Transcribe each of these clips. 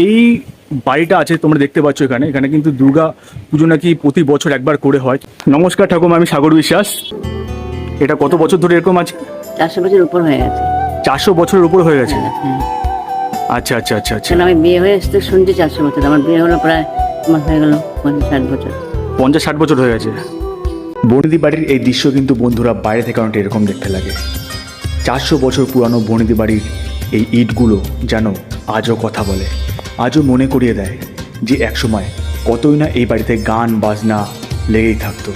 এই বাড়িটা আছে তোমরা দেখতে পাচ্ছ, এখানে এখানে কিন্তু দুর্গা পুজো নাকি প্রতি বছর একবার করে হয়। নমস্কার ঠাকুমা, আমি সাগর বিশ্বাস। এটা কত বছর ধরে এরকম আছে? 400 বছর উপর হয়ে গেছে। 400 বছরের উপর হয়ে গেছে। হ্যাঁ। আচ্ছা আচ্ছা আচ্ছা আচ্ছা। কারণ আমি বিয়ে হয়ে আসতে শুনছি 400 বছর, আমার বিয়ে হলো প্রায় আমার হয়ে গেল 50-60 বছর। 50-60 বছর হয়ে গেছে। বনিদি বাড়ির এই দৃশ্য কিন্তু বন্ধুরা বাইরে থেকে অনেকটা এরকম দেখতে লাগে। 400 বছর পুরানো বনিদি বাড়ির এই ইটগুলো যেন আজও কথা বলে, আজও মনে করিয়ে দেয় যে একসময় কতই না এই বাড়িতে গান বাজনা লেগেই থাকতো,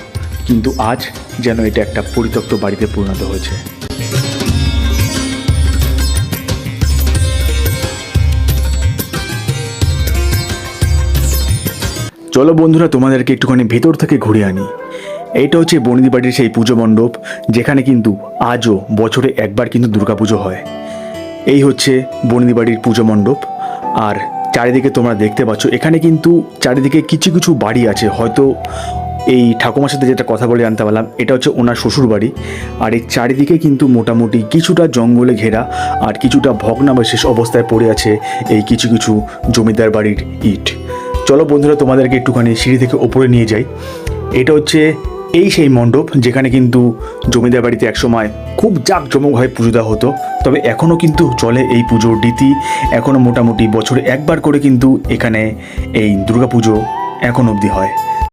কিন্তু আজ যেন এটা একটা পরিত্যক্ত বাড়িতে পরিণত হয়েছে। চলো বন্ধুরা, তোমাদেরকে একটুখানি ভেতর থেকে ঘুরে আনি। এইটা হচ্ছে বনিদি বাড়ির সেই পুজো মণ্ডপ, যেখানে কিন্তু আজও বছরে একবার কিন্তু দুর্গাপুজো হয়। এই হচ্ছে বনিদি বাড়ির পুজো মণ্ডপ। আর চারিদিকে তোমরা দেখতে পাচ্ছ, এখানে কিন্তু চারিদিকে কিছু কিছু বাড়ি আছে। হয়তো এই ঠাকুমার সাথে যেটা কথা বলে জানতে পারলাম, এটা হচ্ছে ওনার শ্বশুর বাড়ি। আর এই চারিদিকে কিন্তু মোটামুটি কিছুটা জঙ্গলে ঘেরা আর কিছুটা ভগ্নাবশেষ অবস্থায় পড়ে আছে এই কিছু কিছু জমিদার বাড়ির ইট। চলো বন্ধুরা, তোমাদেরকে একটুখানি সিঁড়ি থেকে ওপরে নিয়ে যাই। এটা হচ্ছে এই সেই মণ্ডপ যেখানে কিন্তু জমিদার বাড়িতে একসময় খুব জাঁকজমকভাবে পুজো দেওয়া হতো। তবে এখনও কিন্তু চলে এই পুজোর রীতি। এখনও মোটামুটি বছরে একবার করে কিন্তু এখানে এই দুর্গাপুজো এখন অবধি হয়।